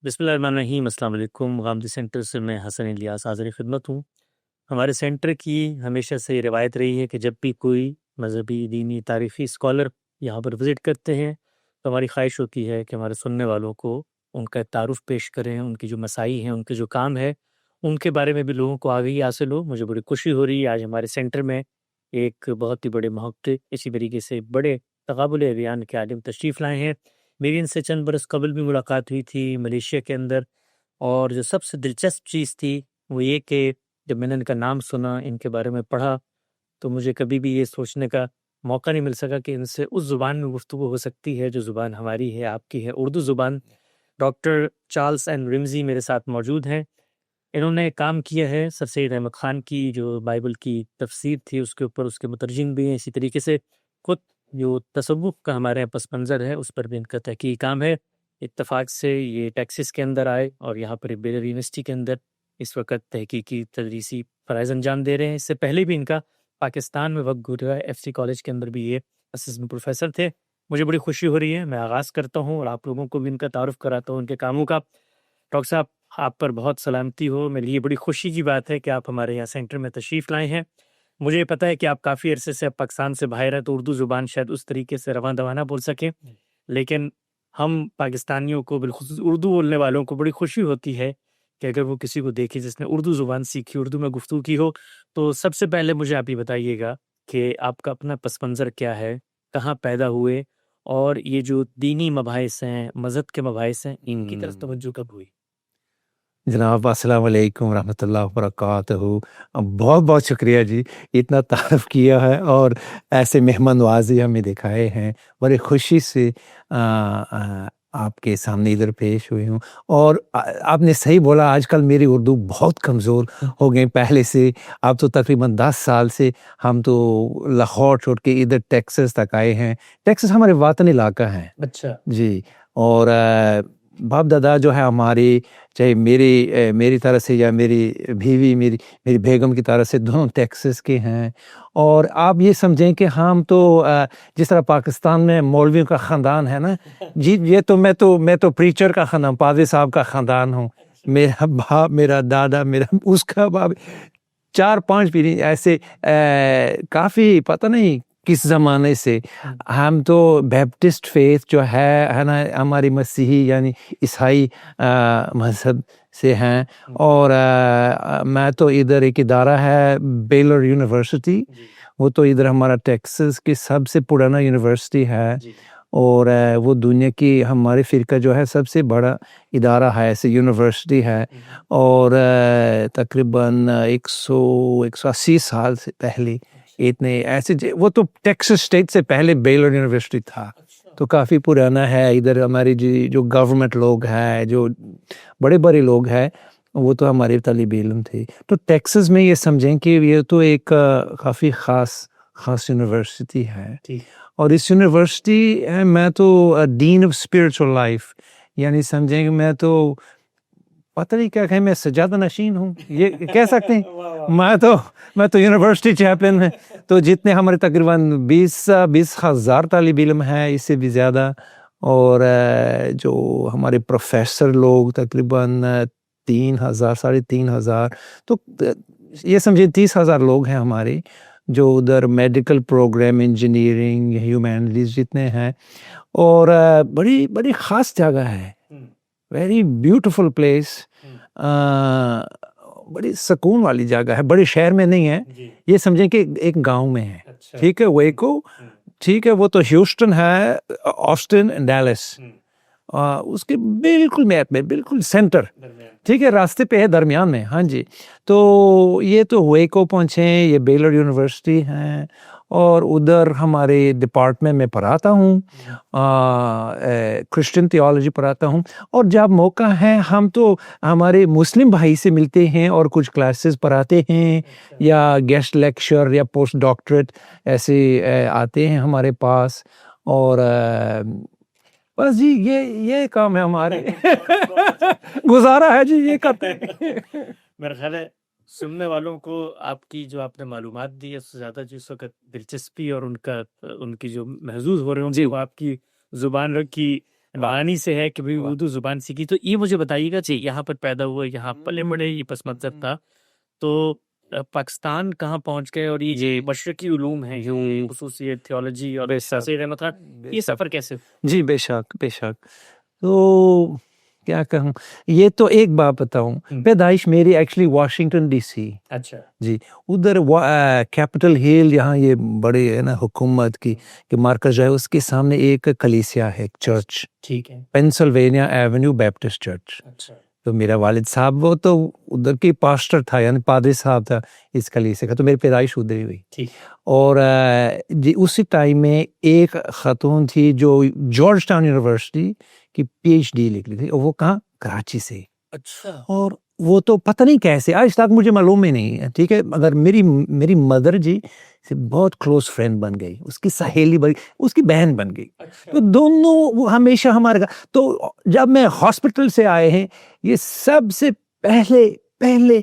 بسم اللہ الرحمن الرحیم۔ السلام علیکم۔ غامدی سینٹر سے میں حسن الیاس حاضر خدمت ہوں۔ ہمارے سینٹر کی ہمیشہ سے یہ روایت رہی ہے کہ جب بھی کوئی مذہبی، دینی، تاریخی اسکالر یہاں پر وزٹ کرتے ہیں تو ہماری خواہش ہوتی ہے کہ ہمارے سننے والوں کو ان کا تعارف پیش کریں، ان کی جو مساعی ہیں، ان کے جو کام ہے، ان کے بارے میں بھی لوگوں کو آگاہی حاصل ہو۔ مجھے بڑی خوشی ہو رہی ہے آج ہمارے سینٹر میں ایک بہت ہی بڑے محقق، اسی طریقے سے بڑے تقابل ادیان کے عالم تشریف لائے ہیں۔ میری ان سے چند برس قبل بھی ملاقات ہوئی تھی ملیشیا کے اندر، اور جو سب سے دلچسپ چیز تھی وہ یہ کہ جب میں نے ان کا نام سنا، ان کے بارے میں پڑھا، تو مجھے کبھی بھی یہ سوچنے کا موقع نہیں مل سکا کہ ان سے اس زبان میں گفتگو ہو سکتی ہے جو زبان ہماری ہے، آپ کی ہے، اردو زبان۔ ڈاکٹر چارلس این رمزی میرے ساتھ موجود ہیں۔ انہوں نے کام کیا ہے سر سید احمد خان کی جو بائبل کی تفسیر تھی اس کے اوپر، اس کے مترجم بھی ہیں۔ اسی طریقے سے خود جو تصوف کا ہمارے یہاں پس منظر ہے اس پر بھی ان کا تحقیقی کام ہے۔ اتفاق سے یہ ٹیکسس کے اندر آئے اور یہاں پر بیلر یونیورسٹی کے اندر اس وقت تحقیقی تدریسی فرائض انجام دے رہے ہیں۔ اس سے پہلے بھی ان کا پاکستان میں وقت گزرا ہے، ایف سی کالج کے اندر بھی یہ اسسٹنٹ پروفیسر تھے۔ مجھے بڑی خوشی ہو رہی ہے، میں آغاز کرتا ہوں اور آپ لوگوں کو بھی ان کا تعارف کراتا ہوں، ان کے کاموں کا۔ ڈاکٹر صاحب، آپ پر بہت سلامتی ہو۔ میرے لیے بڑی خوشی کی بات ہے کہ آپ ہمارے یہاں سینٹر میں تشریف لائے ہیں۔ مجھے پتہ ہے کہ آپ کافی عرصے سے پاکستان سے باہر ہیں، تو اردو زبان شاید اس طریقے سے رواں دواں نہ بول سکیں، لیکن ہم پاکستانیوں کو، بالخصوص اردو بولنے والوں کو، بڑی خوشی ہوتی ہے کہ اگر وہ کسی کو دیکھے جس نے اردو زبان سیکھی، اردو میں گفتگو کی ہو۔ تو سب سے پہلے مجھے آپ یہ بتائیے گا کہ آپ کا اپنا پس منظر کیا ہے، کہاں پیدا ہوئے، اور یہ جو دینی مباحث ہیں، مذہب کے مباحث ہیں، ان کی طرف توجہ کب ہوئی؟ جناب السلام علیکم ورحمۃ اللہ وبرکاتہ۔ بہت بہت شکریہ جی، اتنا تعارف کیا ہے اور ایسے مہمان نوازی ہمیں دکھائے ہیں۔ بڑی خوشی سے آپ کے سامنے ادھر پیش ہوئی ہوں، اور آپ نے صحیح بولا، آج کل میری اردو بہت کمزور ہو گئی پہلے سے۔ اب تو تقریباً 10 سال سے ہم تو لاہور چھوڑ کے ادھر ٹیکسس تک آئے ہیں۔ ٹیکسس ہمارے وطن علاقہ ہیں اچھا جی، اور باپ دادا جو ہے ہماری، چاہے میری طرف سے یا میری بیوی، میری بیگم کی طرف سے، دونوں ٹیکسس کے ہیں۔ اور آپ یہ سمجھیں کہ ہم تو جس طرح پاکستان میں مولویوں کا خاندان ہے نا جی، یہ تو میں تو پریچر کا خاندان، پادری صاحب کا خاندان ہوں۔ میرا باپ، میرا دادا، میرا اس کا باپ، 4-5 پیڑھی ایسے کافی پتہ نہیں کس زمانے سے۔ ہم تو بیپٹسٹ فیتھ جو ہے نا، ہماری مسیحی یعنی عیسائی مذہب سے ہیں۔ اور میں تو ادھر ایک ادارہ ہے بیلر یونیورسٹی، وہ تو ادھر ہمارا ٹیکسس کی سب سے پرانا یونیورسٹی ہے، اور وہ دنیا کی ہمارے فرقہ جو ہے سب سے بڑا ادارہ ہے، ایسے یونیورسٹی ہے۔ اور تقریباً 180 سال سے پہلے اتنے ایسے وہ تو ٹیکسس اسٹیٹ سے پہلے بیلر یونیورسٹی تھا، تو کافی پرانا ہے۔ ادھر ہماری جو گورنمنٹ لوگ ہیں، جو بڑے بڑے لوگ ہیں، وہ تو ہمارے طالب علم تھے۔ تو ٹیکسس میں یہ سمجھیں کہ یہ تو ایک کافی خاص یونیورسٹی ہے، اور اس یونیورسٹی میں تو ڈین آف اسپرچوئل لائف، یعنی سمجھیں کہ میں تو پتہ نہیں کیا کہیں، میں سجادہ نشین ہوں، یہ کہہ سکتے ہیں۔ میں تو یونیورسٹی چیپلن ہے، تو جتنے ہمارے تقریباً 20 ہزار طالب علم ہیں، اس سے بھی زیادہ، اور جو ہمارے پروفیسر لوگ تقریباً 3,000 3,500، تو یہ سمجھے 30,000 لوگ ہیں ہمارے، جو ادھر میڈیکل پروگرام، انجینئرنگ، ہیومینٹیز جتنے ہیں۔ اور بڑی خاص جگہ ہے، ویری بیوٹیفل پلیس، بڑی سکون والی جگہ ہے، بڑے شہر میں نہیں ہے، یہ سمجھیں کہ ایک گاؤں میں ہے۔ ٹھیک ہے، ویکو، ٹھیک ہے، وہ تو ہیوسٹن ہے، آسٹن، ڈیلس، اس کے بالکل میپ میں، بالکل سینٹر، ٹھیک ہے، راستے پہ ہے، درمیان میں، ہاں جی۔ تو یہ تو ویکو پہنچے، یہ بیلر یونیورسٹی ہیں، اور ادھر ہمارے ڈپارٹمنٹ میں پڑھاتا ہوں، کرسچن تھیولوجی پڑھاتا ہوں۔ اور جب موقع ہے ہم تو ہمارے مسلم بھائی سے ملتے ہیں اور کچھ کلاسز پڑھاتے ہیں، یا گیسٹ لیکچر یا پوسٹ ڈاکٹریٹ ایسے آتے ہیں ہمارے پاس۔ اور بس جی، یہ کام ہے ہمارے، گزارا ہے جی، یہ کرتے ہیں۔ میرا خیال ہے سننے والوں کو آپ کی جو آپ نے معلومات دی ہے، اس سے زیادہ جو اس وقت دلچسپی اور ان کی جو محظوظ ہو رہے ہوں جی، وہ آپ کی زبان کی بہانی سے ہے کہ اردو زبان سیکھی. تو یہ مجھے بتائیے گا جی, یہاں پر پیدا ہوئے, یہاں پلے بڑے, یہ پس منظر تھا, تو پاکستان کہاں پہنچ گئے, اور یہ مشرقی علوم ہیں جو خصوصی تھیولوجی اور یہ سفر کیسے؟ جی بے شک بے شک. تو کیا کہوں, یہ تو ایک بات بتاؤں, پیدائش میری ایکچولی واشنگٹن ڈی سی. اچھا جی, ادھر کیپٹل ہل, یہاں یہ بڑے ہے نا حکومت کی کہ مرکز جو ہے, اس کے سامنے ایک کلیسیا ہے, ایک چرچ, ٹھیک ہے, پینسلوینیا ایونیو بیپٹسٹ چرچ. اچھا تو میرا والد صاحب وہ تو ادھر کی پاسٹر تھا, یعنی پادری صاحب تھا اس کلیسے کا, تو میری پیدائش ادھر ہی ہوئی. ٹھیک. اور جی اسی ٹائم میں ایک خاتون تھی جو جارج ٹاؤن یونیورسٹی کی پی ایچ ڈی لکھ لی تھی, اور وہ کہاں, کراچی سے. اچھا. اور وہ تو پتہ نہیں کیسے, آج تک مجھے معلوم ہی نہیں ہے, ٹھیک ہے, مگر میری مدر جی سے بہت کلوز فرینڈ بن گئی, اس کی سہیلی بن گئی, اس کی بہن بن گئی. تو دونوں وہ ہمیشہ ہمارے گھر. تو جب میں ہاسپٹل سے آئے ہیں, یہ سب سے پہلے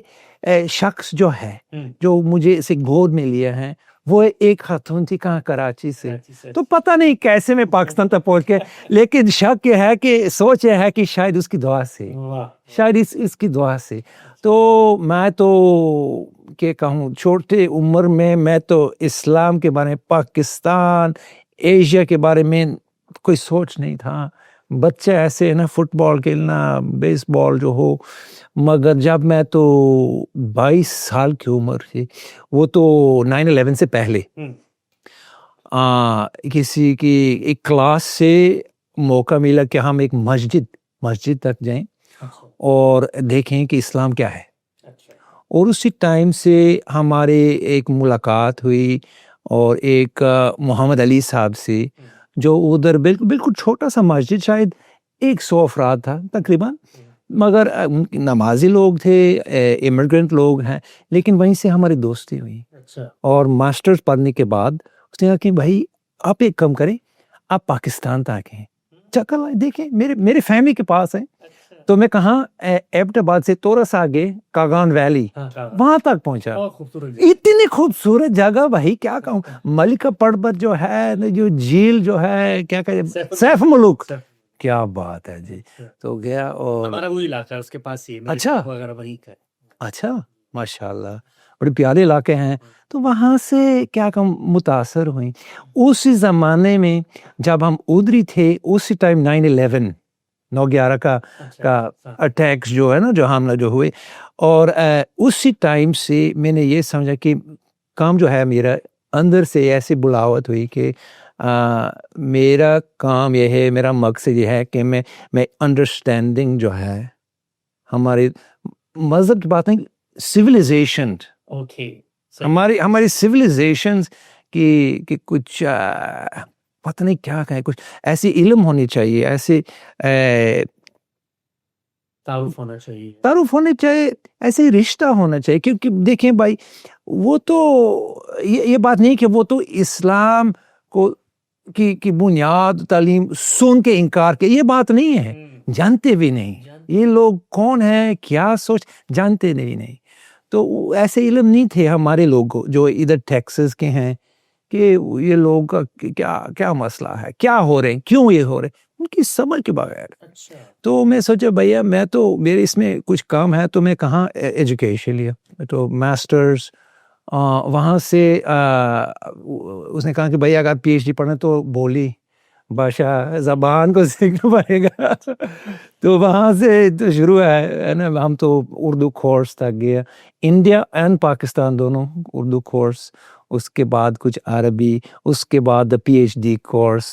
شخص جو ہے جو مجھے اسے گود میں لیا ہے, وہ ایک خاتون تھی, کہاں, کراچی سے. تو پتہ نہیں کیسے میں پاکستان تک پہنچ کے, لیکن شک یہ ہے کہ سوچ یہ ہے کہ شاید اس کی دعا سے, شاید اس کی دعا سے. تو میں تو کیا کہوں, چھوٹے عمر میں تو اسلام کے بارے میں, پاکستان, ایشیا کے بارے میں کوئی سوچ نہیں تھا. بچے ایسے ہے نا, فٹ بال کھیلنا, بیس بال جو ہو. مگر جب میں تو 22 سال کی عمر تھی, وہ تو 9/11 سے پہلے, کسی کی ایک کلاس سے موقع ملا کہ ہم ایک مسجد تک جائیں اور دیکھیں کہ اسلام کیا ہے. اور اسی ٹائم سے ہمارے ایک ملاقات ہوئی, اور ایک محمد علی صاحب سے, جو ادھر بالکل چھوٹا سا مسجد, شاید 100 افراد تھا تقریباً, مگر نمازی لوگ تھے, امیگرینٹ لوگ ہیں, لیکن وہیں سے ہماری دوستی ہوئی. اور ماسٹرز پڑھنے کے بعد اس نے کہا کہ بھائی آپ ایک کام کریں, آپ پاکستان تک ہیں, چکر دیکھیں, میرے فیملی کے پاس ہے. تو میں کہاں, ایبٹ آباد سے تھوڑا سا آگے کاغان ویلی, وہاں تک پہنچا. اتنی خوبصورت جگہ بھائی, کیا کہوں, ملکہ پربت جو ہے, جو جھیل جو ہے, کیا کہتے, سیف ملک, کیا بات ہے جی. تو گیا, اور ہمارا وہی علاقہ ہے, اس کے پاس ہی. اچھا ماشاء اللہ, بڑے پیارے علاقے ہیں. تو وہاں سے کیا کہوں, متاثر ہوئیں. اسی زمانے میں جب ہم ادھری تھے, اسی ٹائم 9/11 کا اٹیکس جو ہے نا, جو حملہ جو ہوئے, اور اسی ٹائم سے میں نے یہ سمجھا کہ کام جو ہے میرا, اندر سے ایسی بلاوت ہوئی کہ میرا کام یہ ہے, میرا مقصد یہ ہے کہ میں انڈرسٹینڈنگ جو ہے ہمارے مذہب کی بات نہیں, سویلائزیشن, ہماری سویلائزیشنز کی کچھ پتہ نہیں کیا کہیں, کچھ ایسی علم ہونی چاہیے, ایسے تعارف ہونا چاہیے, ایسے رشتہ ہونا چاہیے. کیونکہ دیکھیں بھائی, وہ تو یہ بات نہیں کہ وہ تو اسلام کو کی بنیاد تعلیم سن کے انکار کے, یہ بات نہیں ہے, جانتے بھی نہیں یہ لوگ کون ہیں, کیا سوچ, جانتے نہیں. تو ایسے علم نہیں تھے ہمارے لوگوں جو ادھر ٹیکسس کے ہیں, کہ یہ لوگ کا کیا مسئلہ ہے, کیا ہو رہے ہیں, کیوں یہ ہو رہے ہیں, ان کی سمجھ کے بغیر. تو میں سوچا بھیا, میں تو میرے اس میں کچھ کام ہے, تو میں کہاں ایجوکیشن لیا, تو ماسٹرز وہاں سے. اس نے کہا کہ بھائی اگر پی ایچ ڈی پڑھنا تو بولی بادشاہ زبان کو سیکھنا پڑے گا. تو وہاں سے تو شروع ہے نا, ہم تو اردو کورس تک گیا, انڈیا اینڈ پاکستان دونوں اردو کورس, اس کے بعد کچھ عربی, اس کے بعد پی ایچ ڈی کورس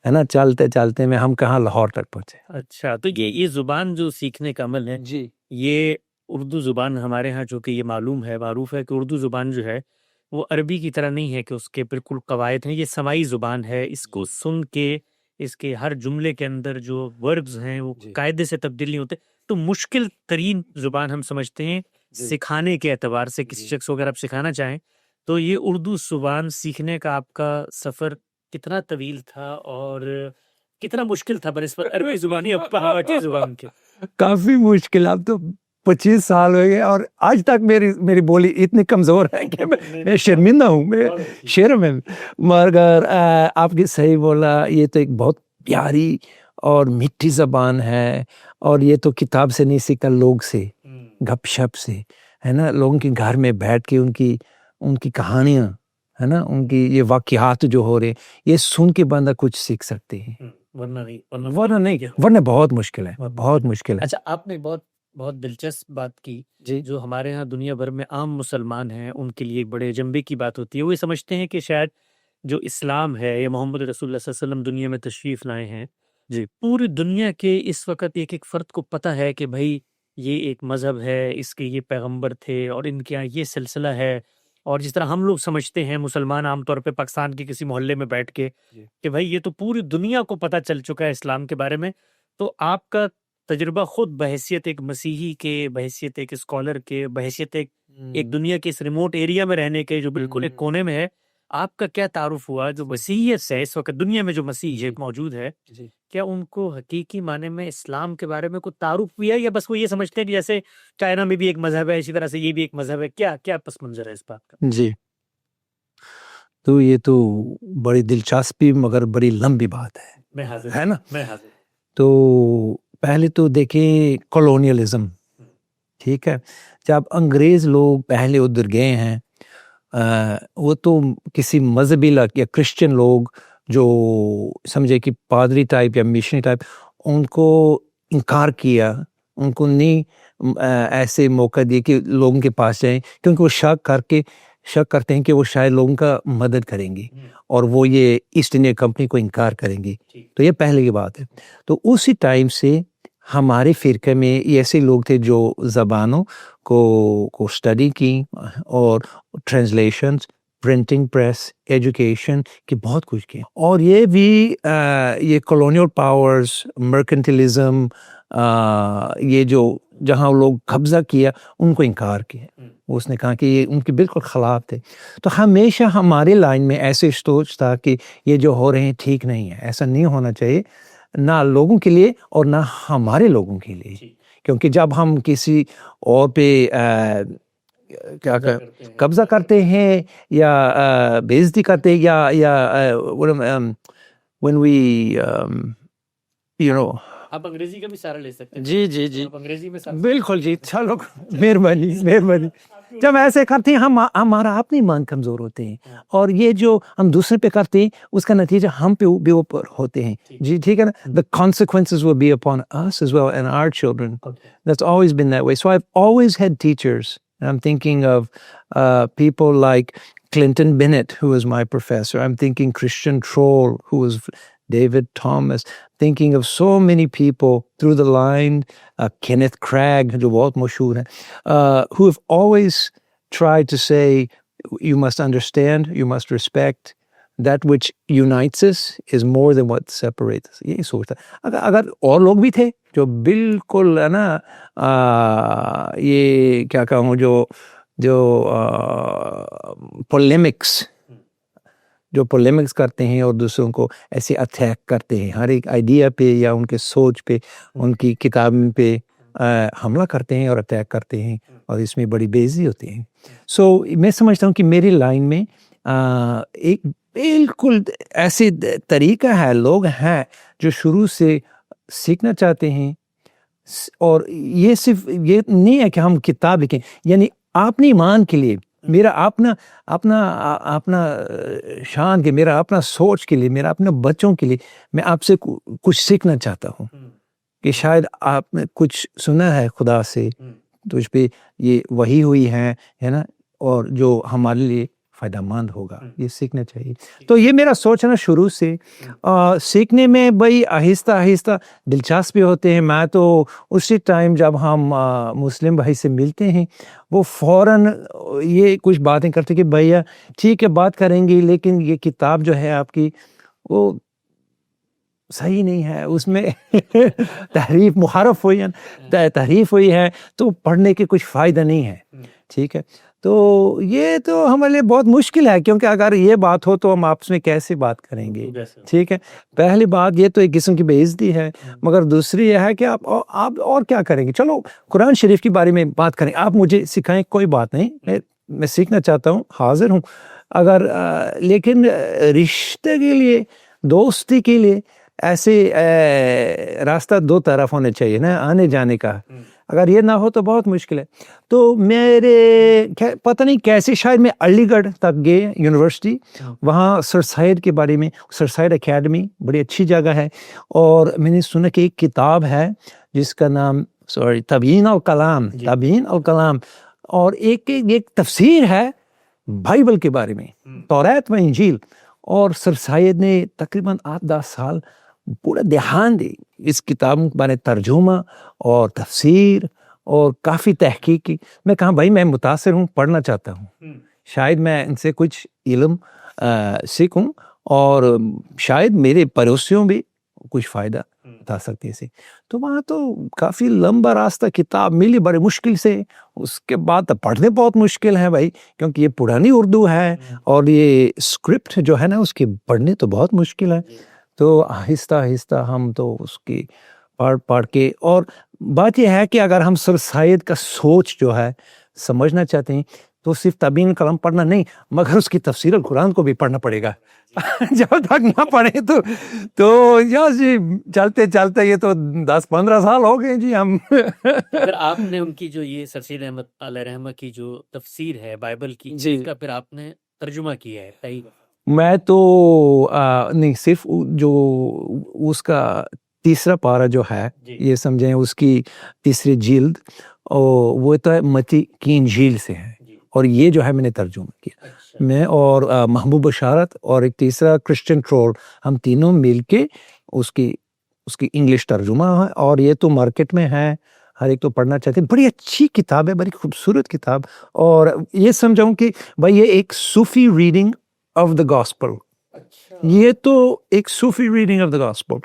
ہے نا. چلتے میں ہم کہاں لاہور تک پہنچے. اچھا, تو یہ زبان جو سیکھنے کا عمل ہے جی, یہ اردو زبان ہمارے ہاں, جو کہ یہ معروف ہے کہ اردو زبان جو ہے وہ عربی کی طرح نہیں ہے کہ اس کے بالکل قواعد ہیں. یہ سماعی زبان ہے, اس کو سن کے اس کے ہر جملے کے اندر جو وربز ہیں وہ قاعدے سے تبدیل نہیں ہوتے. تو مشکل ترین زبان ہم سمجھتے ہیں سکھانے کے اعتبار سے, کسی شخص کو اگر آپ سکھانا چاہیں تو یہ اردو زبان سیکھنے کا آپ کا سفر کتنا طویل تھا اور کتنا مشکل تھا بنسبت عربی زبان کے؟ کافی مشکل. اب تو 25 سال ہو گئے اور آج تک میری بولی اتنی کمزور ہے کہ میں شرمندہ ہوں, میں شرم. مگر آپ کی صحیح بولا, یہ تو ایک بہت پیاری اور میٹھی زبان ہے، اور یہ تو کتاب سے نہیں سیکھا، لوگ سے، گپ شپ سے، ہے نا، لوگوں کے گھر میں بیٹھ کے ان کی کہانیاں، ہے نا، ان کی یہ واقعات جو ہو رہے، یہ سن کے بندہ کچھ سیکھ سکتے ہیں، ورنہ بہت مشکل ہے، بہت مشکل ہے۔ اچھا، آپ نے بہت دلچسپ بات کی، جی جو ہمارے ہاں دنیا بھر میں عام مسلمان ہیں ان کے لیے ایک بڑے اجنبے کی بات ہوتی ہے، وہ یہ سمجھتے ہیں کہ شاید جو اسلام ہے یا محمد رسول اللہ صلی اللہ علیہ وسلم دنیا میں تشریف لائے ہیں، جی پوری دنیا کے اس وقت ایک ایک فرد کو پتہ ہے کہ بھائی یہ ایک مذہب ہے، اس کے یہ پیغمبر تھے اور ان کے یہاں یہ سلسلہ ہے، اور جس طرح ہم لوگ سمجھتے ہیں مسلمان عام طور پہ پاکستان کے کسی محلے میں بیٹھ کے کہ بھائی یہ تو پوری دنیا کو پتہ چل چکا ہے اسلام کے بارے میں، تو آپ کا تجربہ خود بحیثیت ایک مسیحی کے، بحیثیت ایک اسکالر کے، بحیثیت ایک دنیا کے اس ریموٹ ایریا میں رہنے کے جو بالکل ایک کونے میں ہے، آپ کا کیا تعارف ہوا جو مسیحیت سے اس وقت دنیا میں جو مسیح موجود ہے، کیا ان کو حقیقی معنی میں اسلام کے بارے میں کوئی تعارف بھی ہے، یا بس وہ یہ سمجھتے ہیں کہ جیسے چائنا میں بھی ایک مذہب ہے اسی طرح سے یہ بھی ایک مذہب ہے؟ کیا پس منظر ہے اس بات کا؟ جی، تو یہ تو بڑی دلچسپی مگر بڑی لمبی بات ہے نا۔ میں حاضر۔ تو پہلے تو دیکھیں کولونیلزم، ٹھیک ہے، جب انگریز لوگ پہلے ادھر گئے ہیں، وہ تو کسی مذہبی یا کرسچن لوگ جو سمجھے کہ پادری ٹائپ یا مشنری ٹائپ، ان کو انکار کیا، ان کو نہیں ایسے موقع دیے کہ لوگوں کے پاس جائیں، کیونکہ وہ شک کرتے ہیں کہ وہ شاید لوگوں کا مدد کریں گے اور وہ یہ ایسٹ انڈیا کمپنی کو انکار کریں گے۔ تو یہ پہلے کی بات ہے۔ تو اسی ٹائم سے ہمارے فرقے میں ایسے لوگ تھے جو زبانوں کو اسٹڈی کی اور ٹرانسلیشنز، پرنٹنگ پریس، ایجوکیشن کی بہت کچھ کیا، اور یہ بھی یہ کولونیل پاورز، مرکنٹلزم، یہ جو جہاں لوگ قبضہ کیا ان کو انکار کیا۔ اس نے کہا کہ یہ ان کے بالکل خلاف تھے۔ تو ہمیشہ ہمارے لائن میں ایسے سوچ تھا کہ یہ جو ہو رہے ہیں ٹھیک نہیں ہے، ایسا نہیں ہونا چاہیے، نہ لوگوں کے لیے اور نہ ہمارے لوگوں کے لیے، کیونکہ جب ہم کسی اور پہ قبضہ کرتے ہیں یا بے عزتی کرتے ہیں یا when we you know، آپ انگریزی کا بھی سہارا لے سکتے ہیں۔ جی آپ انگریزی میں بالکل جی، چلو مہربانی۔ جب ایسے کرتے ہیں ہمارا اپنے ایمان کمزور ہوتے ہیں، اور یہ جو ہم دوسرے پہ کرتے ہیں اس کا نتیجہ ہم پہ بھی اوپر ہوتے ہیں۔ جی ٹھیک ہے نا، the consequences will be upon us as well and our children. That's always been that way. So I've always had teachers. I'm thinking of people like Clinton Bennett, who was my professor. I'm thinking Christian Troll, who was David Thomas. Thinking of so many people through the line, Kenneth Cragg, جو بہت مشہور ہیں, who have always tried to say, you must understand, you must respect, that which unites us is more than what separates us. یہی سوچتا. اگر اور لوگ بھی تھے جو بالکل ہے نا یہ کیا کہوں جو پولیمکس کرتے ہیں اور دوسروں کو ایسے اٹیک کرتے ہیں، ہر ایک آئیڈیا پہ یا ان کے سوچ پہ، ان کی کتابوں پہ حملہ کرتے ہیں اور اٹیک کرتے ہیں، اور اس میں بڑی بے عزتی ہوتی ہے. سو میں سمجھتا ہوں کہ میری لائن میں ایک بالکل ایسے طریقہ ہے، لوگ ہیں جو شروع سے سیکھنا چاہتے ہیں، اور یہ صرف یہ نہیں ہے کہ ہم کتاب لکھیں، یعنی اپنے ایمان کے لیے، میرا اپنا شان کے، میرا اپنا سوچ کے لیے، میرا اپنے بچوں کے لیے میں آپ سے کچھ سیکھنا چاہتا ہوں کہ شاید آپ نے کچھ سنا ہے خدا سے، تو اس پہ یہ وحی ہوئی ہے نا، اور جو ہمارے لیے فائدہ مند ہوگا، یہ سیکھنا چاہیے. تو یہ میرا سوچنا شروع سے. سیکھنے میں بھائی آہستہ آہستہ دلچسپی ہوتے ہیں. میں تو اسی ٹائم جب ہم مسلم بھائی سے ملتے ہیں، وہ فوراً یہ کچھ باتیں کرتے کہ بھیا ٹھیک ہے بات کریں گے، لیکن یہ کتاب جو ہے آپ کی وہ صحیح نہیں ہے، اس میں تحریف محرف ہوئی ہے، تحریف ہوئی ہے، تو پڑھنے کے کچھ فائدہ نہیں ہے. ٹھیک ہے، تو یہ تو ہمارے لیے بہت مشکل ہے، کیونکہ اگر یہ بات ہو تو ہم آپس میں کیسے بات کریں گے. ٹھیک ہے، پہلی بات یہ تو ایک قسم کی بے عزتی ہے، مگر دوسری یہ ہے کہ آپ اور کیا کریں گے. چلو قرآن شریف کے بارے میں بات کریں، آپ مجھے سکھائیں، کوئی بات نہیں، میں سیکھنا چاہتا ہوں، حاضر ہوں. لیکن رشتے کے لیے، دوستی کے لیے ایسے راستہ دو طرف ہونے چاہیے نا آنے جانے کا. اگر یہ نہ ہو تو بہت مشکل ہے. تو میرے پتہ نہیں کیسے شاید میں علی گڑھ تک گئے یونیورسٹی, وہاں سر سید کے بارے میں, سر سید اکیڈمی بڑی اچھی جگہ ہے, اور میں نے سنا کہ ایک کتاب ہے جس کا نام تبیین الکلام, تبیین الکلام, اور ایک تفسیر ہے بائبل کے بارے میں, توریت و انجیل. اور سر سید نے تقریباً 8-10 سال پورا دھیان دے اس کتاب کے بارے ترجمہ اور تفسیر اور کافی تحقیق کی. میں کہا بھائی میں متاثر ہوں, پڑھنا چاہتا ہوں, شاید میں ان سے کچھ علم سیکھوں اور شاید میرے پڑوسیوں بھی کچھ فائدہ اٹھا سکتے سے. تو وہاں تو کافی لمبا راستہ, کتاب ملی بڑے مشکل سے. اس کے بعد پڑھنے بہت مشکل ہے بھائی, کیونکہ یہ پرانی اردو ہے اور یہ اسکرپٹ جو ہے نا اس کی پڑھنے تو بہت مشکل ہے. تو آہستہ آہستہ ہم تو اس کی پڑھ کے, اور بات یہ ہے کہ اگر ہم سر سید کا سوچ جو ہے سمجھنا چاہتے ہیں تو صرف تبیین کلام پڑھنا نہیں, مگر اس کی تفسیر القرآن کو بھی پڑھنا پڑے گا. جب تک نہ پڑھے تو جی چلتے چلتے یہ تو 10-15 سال ہو گئے جی ہم. اگر آپ نے ان کی جو یہ سر سید احمد علیہ رحمہ کی جو تفسیر ہے بائبل کی, اس کا پھر آپ نے ترجمہ کیا ہے صحیح؟ میں تو نہیں, صرف جو اس کا تیسرا پارہ جو ہے یہ سمجھیں اس کی تیسری جلد, وہ تو ہے متی کی انجیل سے ہے, اور یہ جو ہے میں نے ترجمہ کیا. میں اور محبوب بشارت اور ایک تیسرا کرسچن ٹرول, ہم تینوں مل کے اس کی انگلش ترجمہ ہے, اور یہ تو مارکیٹ میں ہے, ہر ایک تو پڑھنا چاہتے ہیں. بڑی اچھی کتاب ہے, بڑی خوبصورت کتاب, اور یہ سمجھاؤں کہ بھائی یہ ایک صوفی ریڈنگ آف دا گاسپل, یہ تو ایک صوفی ریڈنگ آف دا گاسپل.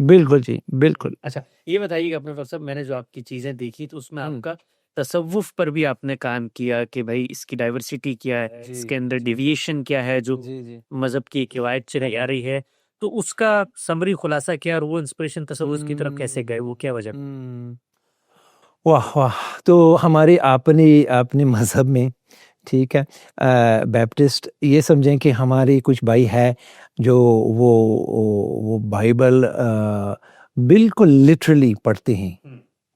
بالکل جی بالکل. اچھا یہ بتائیے گا اپنے ڈاکٹر صاحب, میں نے جو آپ کی چیزیں دیکھی تو اس میں آپ کا تصوف پر بھی آپ نے کام کیا کہ بھائی اس کی ڈائیورسٹی کیا ہے, اس کے اندر ڈیویشن کیا ہے جو مذہب کی ایک روایت سے آ رہی ہے, تو اس کا سمری خلاصہ کیا, اور وہ انسپریشن تصوف کی طرف کیسے گئے, وہ کیا وجہ؟ واہ واہ. تو ہمارے اپنے مذہب میں ٹھیک ہے, بیپٹسٹ یہ سمجھیں کہ ہمارے کچھ بھائی ہے جو وہ بائبل بالکل لٹرلی پڑھتے ہیں,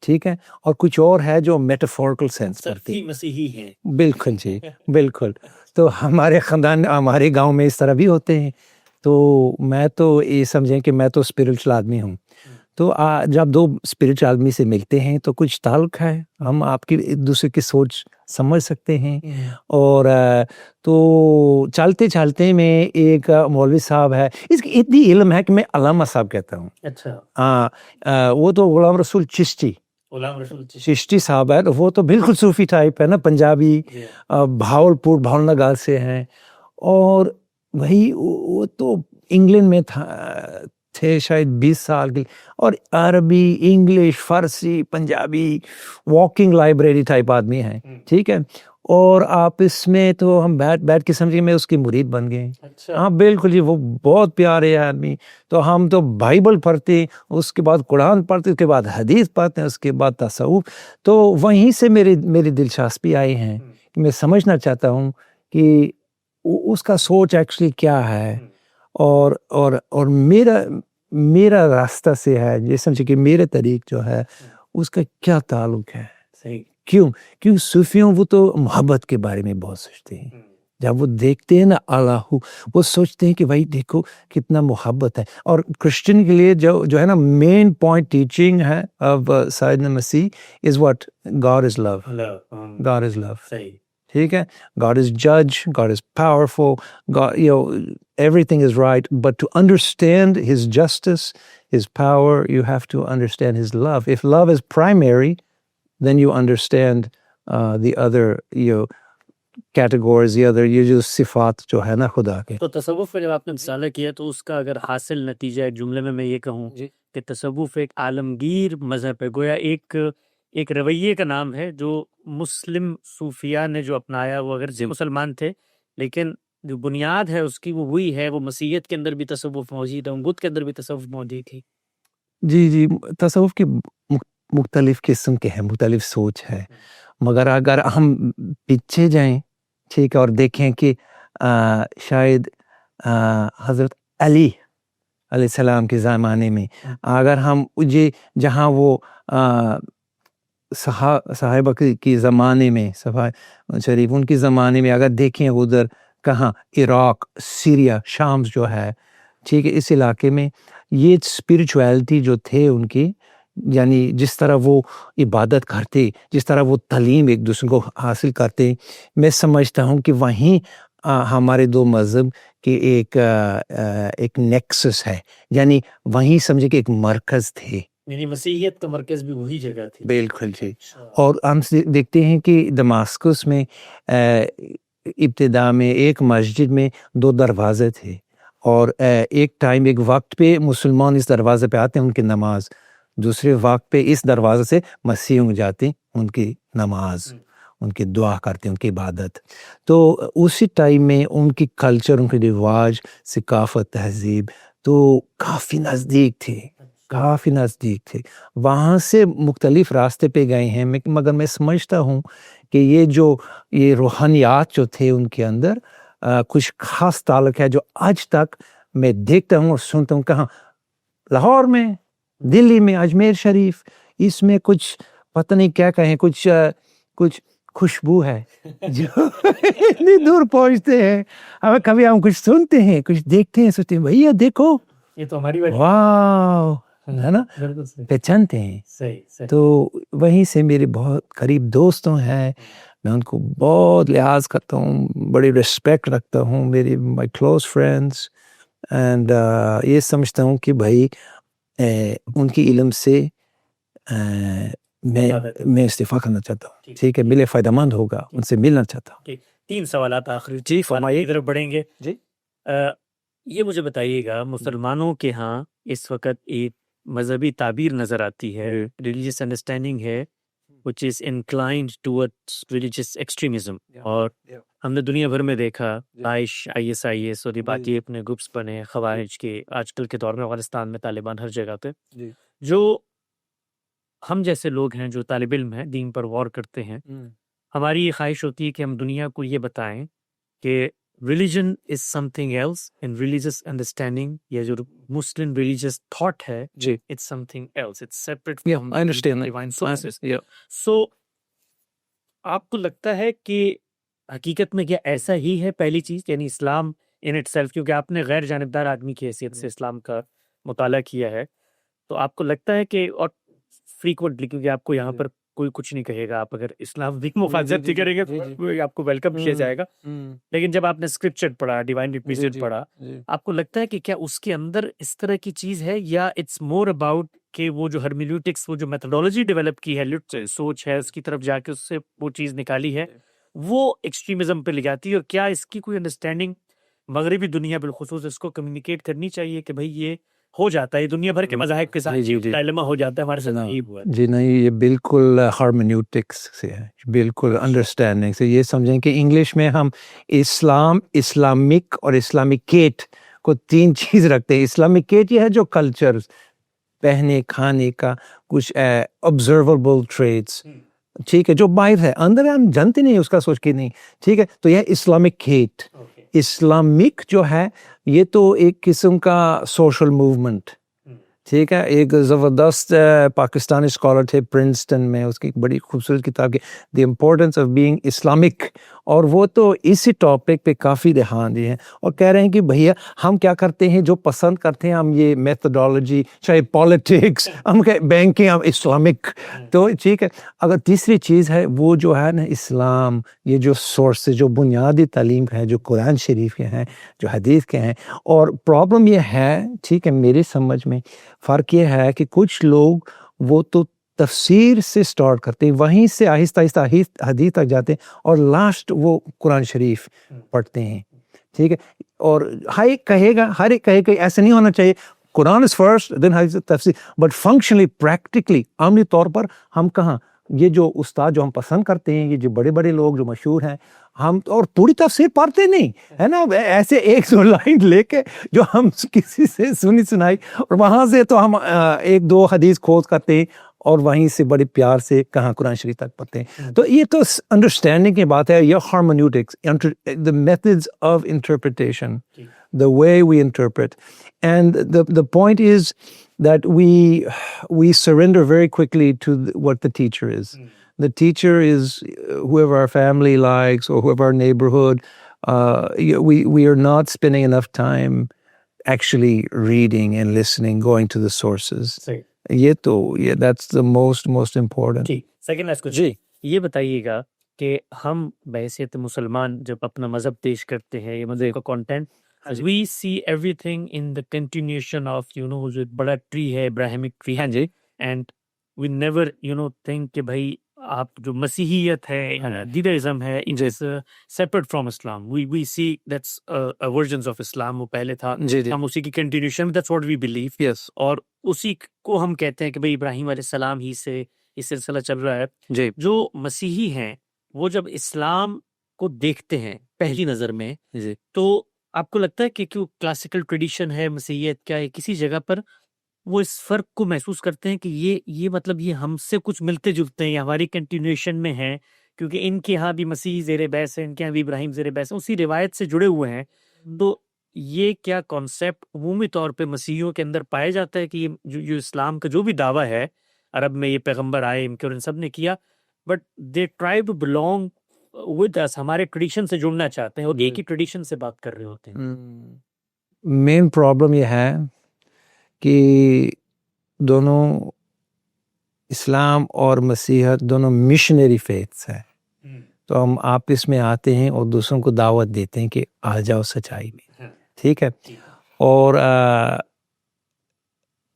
ٹھیک ہے, اور کچھ اور ہے جو میٹافورکل سینس کرتے ہیں, مسیحی ہیں. بالکل جی بالکل. تو ہمارے خاندان ہمارے گاؤں میں اس طرح بھی ہوتے ہیں. تو میں تو یہ سمجھیں کہ میں تو اسپرچل آدمی ہوں, تو جب دو اسپرچل آدمی سے ملتے ہیں تو کچھ تعلق ہے, ہم آپ کی ایک دوسرے کی سوچ سمجھ سکتے ہیں. اور تو چلتے چلتے میں ایک مولوی صاحب ہے, اس کی اتنی علم ہے کہ میں علامہ صاحب کہتا ہوں. اچھا وہ تو غلام رسول چشتی صاحب ہے, وہ تو بالکل صوفی ٹائپ ہے نا, پنجابی, بھاول نگار سے ہیں. اور وہی وہ تو انگلینڈ میں تھے شاید 20 سال کی, اور عربی, انگلش, فارسی, پنجابی, واکنگ لائبریری ٹائپ آدمی ہیں, ٹھیک ہے. اور آپ اس میں تو ہم بیٹھ کے سمجھیں میں اس کی مرید بن گئے. ہاں بالکل جی, وہ بہت پیارے آدمی. تو ہم تو بائبل پڑھتے, اس کے بعد قرآن پڑھتے, اس کے بعد حدیث پڑھتے ہیں, اس کے بعد تصوف. تو وہیں سے میری دلچسپی آئی ہیں کہ میں سمجھنا چاہتا ہوں کہ اس کا سوچ ایکچولی کیا ہے, اور میرا راستہ سے ہے, یہ سمجھے کہ میرے طریق جو ہے اس کا کیا تعلق ہے. صحیح. کیوں صوفیوں وہ تو محبت کے بارے میں بہت سوچتے ہیں. جب وہ دیکھتے ہیں نا اللہ, وہ سوچتے ہیں کہ بھائی دیکھو کتنا محبت ہے. اور کرسچن کے لیے جو ہے نا مین پوائنٹ ٹیچنگ ہے آف سیدنا مسیح is what, God is love. God is love. صحیح. ٹھیک ہے, God is judge, God is powerful, God, everything is right, but to understand his justice, his power, you have to understand his love. If love is primary, then you understand the other categories, the other یہ جو صفات جو ہے نا خدا کے. تو تصوف میں جب آپ نے مطالعہ کیا تو اس کا اگر حاصل نتیجہ ایک جملے میں یہ کہوں کہ تصوف ایک عالمگیر مذہب ہے, گویا ایک رویے کا نام ہے جو مسلم صوفیاء نے جو اپنایا, وہ اگر مسلمان تھے لیکن جو بنیاد ہے اس کی وہ وہی ہے, وہ مسیحیت کے اندر بھی تصوف موجود ہے, بدھ کے اندر بھی تصوف موجود تھی. جی تصوف کے مختلف قسم کے ہیں, مختلف سوچ ہے, مگر اگر ہم پیچھے جائیں ٹھیک ہے اور دیکھیں کہ شاید حضرت علیہ السلام کے زمانے میں اگر ہم جہاں وہ صحابہ کی زمانے میں صحابہ شریف ان کے زمانے میں اگر دیکھیں ادھر کہاں عراق سیریا شام جو ہے ٹھیک ہے اس علاقے میں یہ اسپرچویلٹی جو تھے ان کی یعنی جس طرح وہ عبادت کرتے جس طرح وہ تعلیم ایک دوسرے کو حاصل کرتے میں سمجھتا ہوں کہ وہیں ہمارے دو مذہب کے ایک نیکسس ہے یعنی وہیں سمجھے کہ ایک مرکز تھے یعنی مسیحیت کا مرکز بھی وہی جگہ تھی بالکل جی اور ہم دیکھتے ہیں کہ دماسکس میں ابتدا میں ایک مسجد میں 2 دروازے تھے اور ایک ٹائم ایک وقت پہ مسلمان اس دروازے پہ آتے ہیں ان کی نماز دوسرے وقت پہ اس دروازے سے مسیحیوں جاتے ہیں ان کی نماز ان کی دعا کرتے ہیں ان کی عبادت تو اسی ٹائم میں ان کی کلچر ان کے رواج ثقافت تہذیب تو کافی نزدیک تھے وہاں سے مختلف راستے پہ گئے ہیں مگر میں سمجھتا ہوں کہ یہ روحانیات جو تھے ان کے اندر کچھ خاص تعلق ہے جو آج تک میں دیکھتا ہوں اور سنتا ہوں کہاں لاہور میں دلی میں اجمیر شریف اس میں کچھ پتہ نہیں کیا کہیں کچھ خوشبو ہے جو اتنی دور پہنچتے ہیں ہمیں کبھی ہم کچھ سنتے ہیں کچھ دیکھتے ہیں سوچتے ہیں بھیا دیکھو یہ تو ہماری واو ہے نا پہچانتے ہیں تو وہیں سے میرے بہت قریب دوستوں ہیں میں ان کو بہت لحاظ کرتا ہوں بڑی رسپیکٹ رکھتا ہوں مائی کلوز فرینڈس اینڈ یہ سمجھتا ہوں کہ بھائی ان کی علم سے میں استفادہ کرنا چاہتا ہوں ٹھیک ہے ملے فائدہ مند ہوگا ان سے ملنا چاہتا ہوں 3 سوالات آخری جی فرمائیے ادھر بڑھیں گے جی یہ مجھے بتائیے گا مسلمانوں کے ہاں اس وقت ایک مذہبی تعبیر نظر آتی ہے ریلیجیس انڈرسٹینڈنگ ہے which is inclined towards religious extremism اور ہم نے دنیا بھر میں دیکھا IS اور یہ باقی اپنے گروپس بنے خوارج کے آج کل کے دور میں افغانستان میں طالبان ہر جگہ پہ جو ہم جیسے لوگ ہیں جو طالب علم ہیں دین پر وار کرتے ہیں ہماری یہ خواہش ہوتی ہے کہ ہم دنیا کو یہ بتائیں کہ religion is something else and religious understanding یا جو Muslim religious thought ہے it's something else it's separate from I understand divine sources so آپ کو لگتا ہے کہ حقیقت میں کیا ایسا ہی ہے پہلی چیز یعنی اسلام in itself کیونکہ آپ نے غیر جانبدار آدمی کی حیثیت سے اسلام کا مطالعہ کیا ہے تو آپ کو لگتا ہے کہ اور فریکوینٹلی کیونکہ آپ کو یہاں پر کوئی کچھ نہیں کہے گا آپ اگر اسلام کی مفاظت کریں گے تو آپ کو ویلکم کیا جائے گا لیکن جب آپ نے اسکرپچر پڑھا ڈیوائن ریپریزنٹ پڑھا آپ کو لگتا ہے کہ کیا اس کے اندر اس طرح کی چیز ہے یا اٹس مور اباؤٹ کہ وہ جو ہرمیلیوٹکس وہ جو میتھڈولوجی ڈیولپ کی ہے سوچ ہے اس کی طرف جا کے اس سے وہ چیز نکالی ہے وہ ایکسٹریمزم پہ لے جاتی ہے اور کیا اس کی کوئی انڈرسٹینڈنگ مغربی دنیا بالخصوص اس کو کمیونیکیٹ کرنی چاہیے کہ بھائی یہ ہو جاتا ہے دنیا بھر کے مذاہب کے ساتھ ڈائلما ہو جاتا ہے ہمارے ساتھ نہیں ہوا جی نہیں یہ بالکل ہارمونیوٹکس سے ہے بالکل انڈرسٹینڈنگ سے یہ سمجھیں کہ انگلش میں ہم اسلامک اور اسلامکیٹ کو 3 چیز رکھتے ہیں اسلامکیٹ یہ ہے جو کلچر پہنے کھانے کا کچھ آبزرویبل ٹریٹس ٹھیک ہے جو باہر ہے اندر ہم جانتے نہیں اس کا سوچ کے نہیں ٹھیک ہے تو یہ اسلامکیٹ اسلامک جو ہے یہ تو ایک قسم کا سوشل موومنٹ ٹھیک ہے ایک زبردست پاکستانی اسکالر تھے پرنسٹن میں اس کی ایک بڑی خوبصورت کتاب کی the importance of being Islamic اور وہ تو اسی ٹاپک پہ کافی دھیان دیے ہیں اور کہہ رہے ہیں کہ بھیا ہم کیا کرتے ہیں جو پسند کرتے ہیں ہم یہ میتھڈالوجی چاہے پالیٹکس ہم بینکنگ ہم اسلامک تو ٹھیک ہے اگر تیسری چیز ہے وہ جو ہے نا اسلام یہ جو سورس جو بنیادی تعلیم ہے جو قرآن شریف کے ہیں جو حدیث کے ہیں اور پرابلم یہ ہے ٹھیک ہے میری سمجھ میں فرق یہ ہے کہ کچھ لوگ وہ تو تفسیر سے سٹارٹ کرتے ہیں وہیں سے آہستہ آہستہ حدیث تک جاتے ہیں اور لاسٹ وہ قرآن شریف پڑھتے ہیں ٹھیک ہے اور ہر ایک کہے گا ایسا نہیں ہونا چاہیے قرآن از فرسٹ دین حدیث تفسیر بٹ فنکشنلی پریکٹیکلی عملی طور پر ہم کہاں یہ جو استاد جو ہم پسند کرتے ہیں یہ جو بڑے بڑے لوگ جو مشہور ہیں ہم اور پوری تفسیر پڑھتے نہیں ہے نا ایسے 1-2 لائن لے کے جو ہم کسی سے سنائی اور وہاں سے تو ہم 1-2 حدیث کھوج کرتے ہیں اور وہیں سے بڑے پیار سے کہاں قرآن شریف تک پڑھتے ہیں. تو یہ تو انڈرسٹینڈنگ کی بات ہے. یہ ہارمونیوٹکس, the methods of interpretation, the way we interpret, and the point is that we surrender very quickly to what the teacher is. The teacher is whoever our family likes or whoever our neighborhood. We are not spending enough time actually reading and listening, going to the sources. That's the most important. جی second last جی یہ بتائیے گا کہ ہم بحیثیت مسلمان جب اپنا مذہب پیش کرتے ہیں یہ مذہب کا content we see everything in the continuation of جو بڑا ٹری ہے ابراہیمک ٹری. ہاں جی اینڈ وی نیور تھنک کہ بھائی آپ جو مسیحیت ہے دیدازم ہے separate from Islam. We see that's versions of Islam. وہ پہلے تھا, ہم اسی کی continuation, that's what we believe. Yes اور اسی کو ہم کہتے ہیں کہ بھئی ابراہیم علیہ السلام ہی سے یہ سلسلہ چل رہا ہے. جی جو مسیحی ہیں وہ جب اسلام کو دیکھتے ہیں پہلی نظر میں جی تو آپ کو لگتا ہے کہ کیوں کلاسیکل ٹریڈیشن ہے مسیحیت کیا ہے کسی جگہ پر وہ اس فرق کو محسوس کرتے ہیں کہ یہ مطلب یہ ہم سے کچھ ملتے جلتے ہیں یا ہماری کنٹینیوشن میں ہیں, کیونکہ ان کے ہاں بھی مسیح زیر بحث ہے, ان کے ہاں بھی ابراہیم زیر بحث ہے, اسی روایت سے جڑے ہوئے ہیں. تو یہ کیا کانسیپٹ عمومی طور پہ مسیحیوں کے اندر پایا جاتا ہے کہ یہ جو اسلام کا جو بھی دعویٰ ہے عرب میں یہ پیغمبر آئے ان کے اور ان سب نے کیا, but they try to belong with us, ہمارے ٹریڈیشن سے جڑنا چاہتے ہیں اور ایک ہی ٹریڈیشن سے بات کر رہے ہوتے ہیں. مین پرابلم یہ ہے کہ دونوں اسلام اور مسیحیت دونوں مشنری فیتھس ہیں. تو ہم آپس میں آتے ہیں اور دوسروں کو دعوت دیتے ہیں کہ آ جاؤ سچائی میں, ٹھیک ہے. اور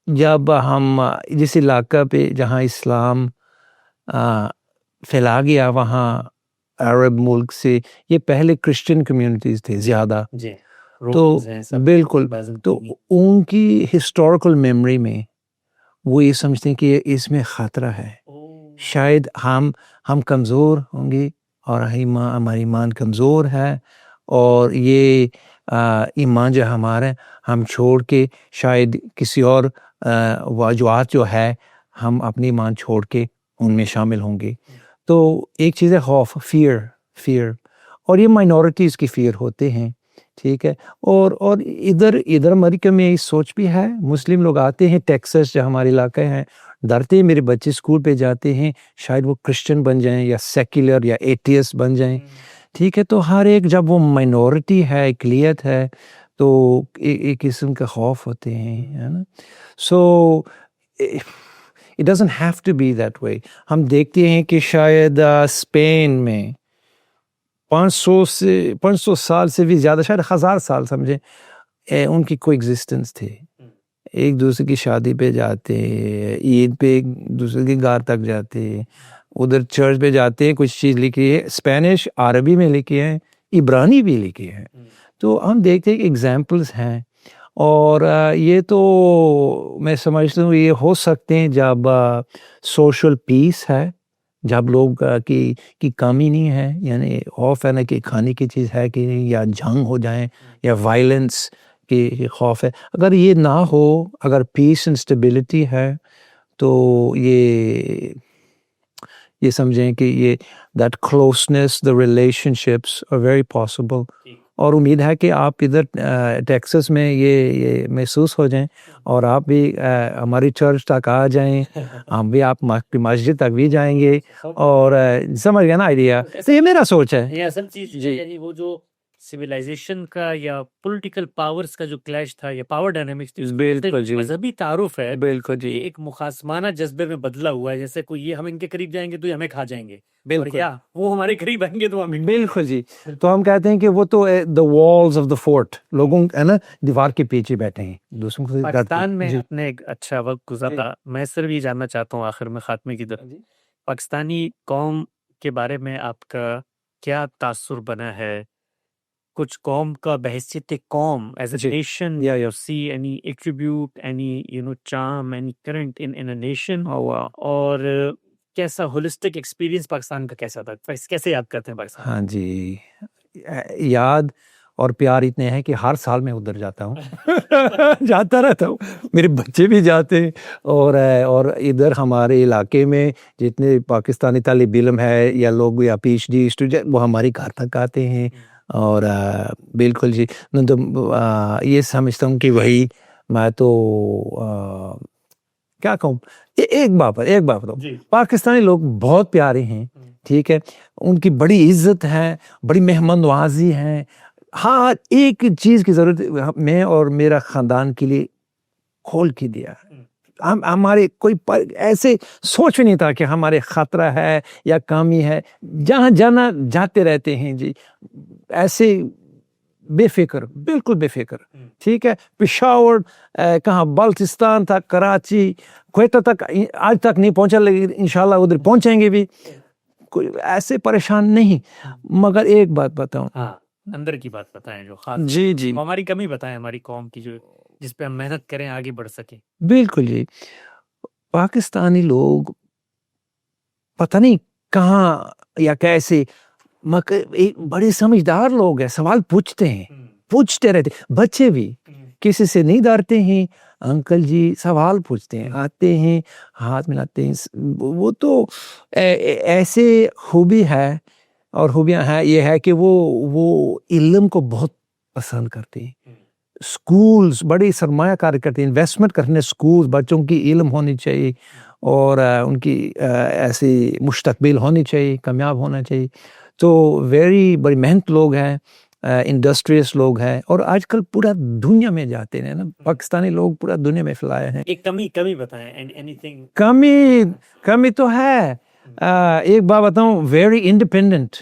جب ہم جس علاقہ پہ جہاں اسلام پھیلا گیا وہاں عرب ملک سے یہ پہلے کرسچن کمیونٹیز تھے زیادہ, تو بالکل تو ان کی ہسٹوریکل میموری میں وہ یہ سمجھتے ہیں کہ اس میں خطرہ ہے, شاید ہم کمزور ہوں گے اور ہماری ایمان کمزور ہے, اور یہ ایمان جو ہمارا ہم چھوڑ کے شاید کسی اور وجوہات جو ہے ہم اپنی ایمان چھوڑ کے ان میں شامل ہوں گے. تو ایک چیز ہے خوف, فیئر, اور یہ مائنورٹیز کی فیئر ہوتے ہیں, ٹھیک ہے. اور ادھر امریکہ میں یہ سوچ بھی ہے, مسلم لوگ آتے ہیں ٹیکسس جو ہمارے علاقے ہیں, ڈرتے ہیں میرے بچے اسکول پہ جاتے ہیں شاید وہ کرسچن بن جائیں یا سیکولر یا ایتھیسٹ بن جائیں, ٹھیک ہے. تو ہر ایک جب وہ مائنورٹی ہے, اقلیت ہے, تو ایک قسم کا خوف ہوتے ہیں, ہے نا. سو it doesn't have to be that way. ہم دیکھتے ہیں کہ شاید اسپین میں 500 سال سے بھی زیادہ, شاید 1000 سال سمجھیں, ان کی کوئی ایگزسٹنس تھی. ایک دوسرے کی شادی پہ جاتے, عید پہ ایک دوسرے کے گھر تک جاتے, ادھر چرچ پہ جاتے ہیں, کچھ چیز لکھی ہے اسپینش عربی میں لکھی ہے, عبرانی بھی لکھی ہے. تو ہم دیکھتے ہیں کہ ایگزامپلس ہیں, اور یہ تو میں سمجھتا ہوں یہ ہو سکتے ہیں جب سوشل پیس ہے, جب لوگ کی کمی نہیں ہے, یعنی خوف ہے نا کہ کھانے کی چیز ہے کہ نہیں, یا جنگ ہو جائیں یا وائلنس کی خوف ہے. اگر یہ نہ ہو, اگر پیس اینڈ اسٹیبلٹی ہے, تو یہ سمجھیں کہ یہ that closeness, the relationships are very possible. اور امید ہے کہ آپ ادھر ٹیکسس میں یہ محسوس ہو جائیں, اور آپ بھی ہماری چرچ تک آ جائیں, ہم بھی آپ کی مسجد تک بھی جائیں گے, اور سمجھ گیا نا آئیڈیا. تو یہ میرا سوچ ہے. یہ اصل چیز یعنی وہ جو سویلائزیشن کا یا پولیٹیکل پاورز کا جو کلیش تھا یا پاور ڈائنامکس تھی, بالکل جی, مذہبی تعارف ہے, بالکل جی, ایک مخاصمانہ جذبے میں بدلا ہوا ہے. جیسے کوئی یہ ہم ان کے قریب جائیں گے تو یہ ہمیں کھا جائیں گے, بالکل کیا وہ ہمارے قریب آئیں گے تو ہمیں, بالکل جی. تو ہم کہتے ہیں کہ وہ تو the walls of the fort, لوگوں ہے نا دیوار کے پیچھے بیٹھے ہیں دوسروں کو. پاکستان میں اپنے ایک اچھا وقت گزارا. میں صرف یہ جاننا چاہتا ہوں آخر میں خاتمے کی طرف, پاکستانی قوم کے بارے میں آپ کا کیا تاثر بنا ہے؟ کچھ قوم کا بحیثیت قوم as a nation, you see any attribute, any charm, any current in a nation, اور کیسا ہولسٹک ایکسپیرینس پاکستان کا کیسا تھا, کیسے یاد کرتے ہیں پاکستان؟ ہاں جی, یاد اور پیار اتنے ہیں کہ ہر سال میں ادھر جاتا ہوں جاتا رہتا ہوں, میرے بچے بھی جاتے ہیں. اور ادھر ہمارے علاقے میں جتنے پاکستانی طالب علم ہے یا لوگ یا پی ایچ ڈی اسٹوڈنٹ وہ ہماری گھر تک آتے ہیں. اور بالکل جی, تو یہ سمجھتا ہوں کہ وہی میں تو کیا کہوں, ایک بات بتاؤں, پاکستانی لوگ بہت پیارے ہیں, ٹھیک ہے, ان کی بڑی عزت ہے, بڑی مہمان نوازی ہے. ہاں ایک چیز کی ضرورت میں اور میرا خاندان کے لیے کھول کے دیا, ہمارے کوئی ایسے سوچ نہیں تھا کہ ہمارے خطرہ ہے یا کمی ہے, جہاں جانا جاتے رہتے ہیں جی, ایسے بے فکر, بالکل بے فکر, ٹھیک ہے. پشاور کہاں بلوچستان تھا, کراچی, کوئٹہ تک آج تک نہیں پہنچا, لیکن انشاءاللہ ادھر پہنچیں گے بھی, کوئی ایسے پریشان نہیں. مگر ایک بات بتاؤں, اندر کی بات بتائیں جو خاص, جی ہماری کمی بتائیں ہماری قوم کی, جو جس پہ ہم محنت کریں آگے بڑھ سکیں. بالکل جی, پاکستانی لوگ پتہ نہیں کہاں یا کیسے ایک بڑے سمجھدار لوگ ہیں, سوال پوچھتے ہیں, پوچھتے رہتے, بچے بھی کسی سے نہیں ڈرتے ہیں, انکل جی سوال پوچھتے ہیں, آتے ہیں ہاتھ ملاتے ہیں. وہ تو ایسے خوبی ہے, اور خوبیاں ہیں یہ ہے کہ وہ علم کو بہت پسند کرتے ہیں. سکولز بڑی سرمایہ کاری کرتے ہیں, انویسٹمنٹ کرنے سکولز, بچوں کی علم ہونی چاہیے اور ان کی ایسی مستقبل ہونی چاہیے, کامیاب ہونا چاہیے. تو ویری بڑی محنت لوگ ہیں, انڈسٹریس لوگ ہیں, اور آج کل پورا دنیا میں جاتے ہیں نا, پاکستانی لوگ پورا دنیا میں پھیلائے ہیں. ایک کمی بتائیں, anything کمی تو ہے. ایک بات بتاؤں, ویری انڈیپینڈنٹ.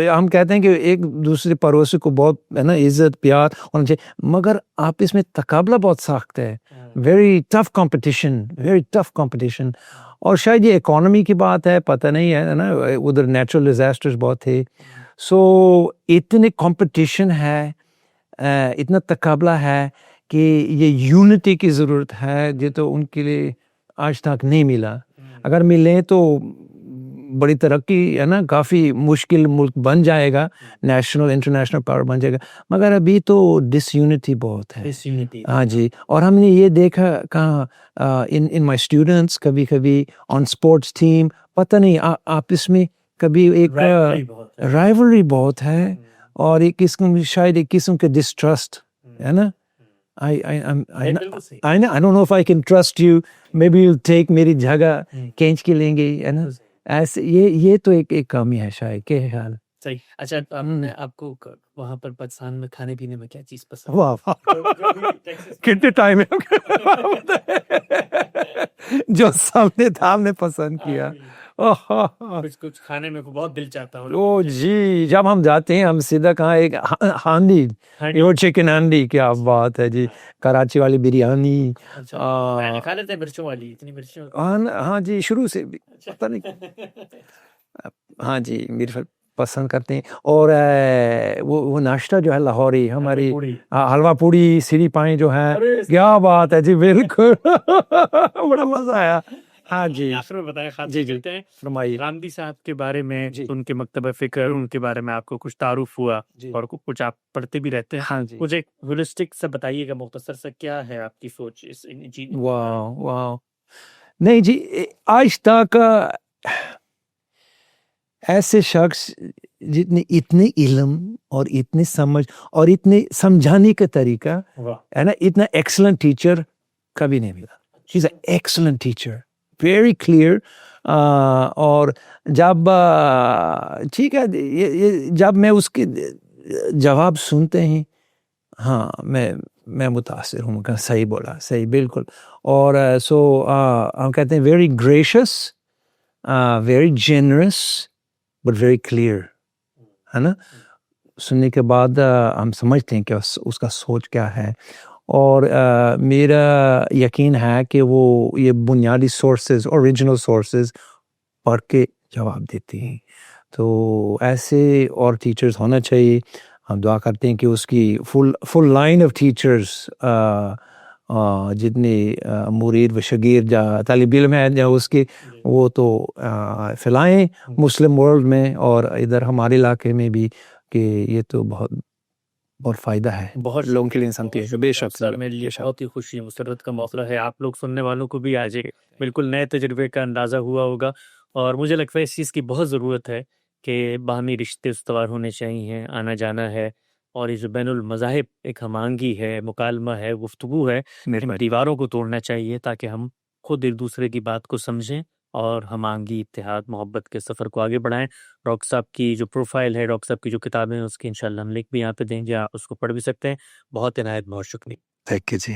ہم کہتے ہیں کہ ایک دوسرے پڑوسی کو بہت ہے نا عزت پیار ہونا چاہیے, مگر آپس میں تقابلہ بہت سخت ہے. Very tough competition. اور شاید یہ اکانومی کی بات ہے, پتہ نہیں ہے نا, ادھر نیچرل ڈیزاسٹرز بہت تھے, سو اتنے کمپٹیشن ہے, اتنا تقابلہ ہے کہ یہ یونٹی کی ضرورت ہے, جو تو ان کے لیے آج تک نہیں ملا. اگر ملیں تو بڑی ترقی ہے نا, کافی مشکل ملک بن جائے گا, نیشنل انٹرنیشنل پاور بن جائے گا, مگر ابھی تو ڈس یونٹی بہت ہے. ہاں جی, اور ہم نے یہ دیکھا کہاں ان مائی اسٹوڈنٹس, کبھی کبھی آن اسپورٹس ٹیم, پتہ نہیں آپس میں کبھی ایک رائیولری بہت ہے, اور ایک قسم شاید ایک قسم کے ڈسٹرسٹ ہے نا. I don't know if I can trust you, maybe you'll take میری جگہ کھینچ کے لیں گے, ہے نا. ایسے یہ تو ایک کمی ہے شاید. کیا خیال؟ صحیح. اچھا, آپ کو وہاں پر پاکستان میں کھانے پینے میں کیا چیز پسند؟ واہ کتنے ٹائم جو سامنے تھا ہم نے پسند کیا. کچھ کھانے میں بہت دل چاہتا ہوں. او جی, جب ہم جاتے ہیں ہم سیدھا کہاں, ایک ہانڈی, یہ چکن ہانڈی, کیا بات ہے جی, کراچی والی بریانی. کھا لیتے ہیں مرچوں والی, اتنی مرچوں. ہاں جی, شروع سے بھی پتہ نہیں. ہاں جی, میری پسند کرتے ہیں. اور وہ ناشتہ جو ہے لاہوری, ہماری حلوہ پوڑی, سری پائیں جو ہے, کیا بات ہے جی, بالکل بڑا مزہ آیا. ہاں جی, آخر میں بتائیں خاص جی چلتے ہیں فرمائیے. رامدی صاحب کے بارے میں, ان کے مکتبہ فکر, ان کے بارے میں آپ کو کچھ تعارف ہوا, اور کچھ آپ پڑھتے بھی رہتے ہیں. ہاں جی, مجھے ہولسٹک سے بتائیے گا, مختصر سے کیا ہے آپ کی سوچ اس چیز؟ واو نہیں جی, آج تک ایسے شخص جتنے اتنے علم اور اتنے سمجھ اور اتنے سمجھانے کا طریقہ ہے نا, اتنا ایکسلنٹ ٹیچر کبھی نہیں ملا. He is an excellent teacher, very clear. اور جب ٹھیک ہے, جب میں اس کے جواب سنتے ہیں, ہاں میں متاثر ہوں کہ صحیح بولا, صحیح بالکل. اور سو ہم کہتے ہیں very gracious, very generous, but very clear, ہے نا. سننے کے بعد ہم سمجھتے ہیں کہ اس کا سوچ کیا ہے. اور میرا یقین ہے کہ وہ یہ بنیادی سورسز, اوریجنل سورسز پڑھ کے جواب دیتے ہیں. تو ایسے اور ٹیچرز ہونا چاہیے. ہم دعا کرتے ہیں کہ اس کی فل لائن آف ٹیچرز, جتنے مرید و شگیر طالب علم ہیں جو اس کے, وہ تو پھیلائیں مسلم ورلڈ میں, اور ادھر ہمارے علاقے میں بھی کہ یہ تو بہت فائدہ ہے بہت لوگوں کے لیے انسان کی بے شک سر، میرے لیے بہت ہی خوشی مسرت کا موقع ہے. آپ لوگ سننے والوں کو بھی آج ایک بالکل نئے تجربے کا اندازہ ہوا ہوگا، اور مجھے لگتا ہے اس چیز کی بہت ضرورت ہے کہ باہمی رشتے استوار ہونے چاہیے، آنا جانا ہے، اور یہ جو بین المذاہب ایک ہم آہنگی ہے، مکالمہ ہے، گفتگو ہے، ان دیواروں کو توڑنا چاہیے تاکہ ہم خود ایک دوسرے کی بات کو سمجھیں اور ہم آہنگی، اتحاد، محبت کے سفر کو آگے بڑھائیں. ڈاکٹر صاحب کی جو پروفائل ہے، ڈاکٹر صاحب کی جو کتابیں ہیں، اس کی انشاءاللہ ہم لنک بھی یہاں پہ دیں گے، آپ اس کو پڑھ بھی سکتے ہیں. بہت عنایت، بہت شکریہ. Thank you G.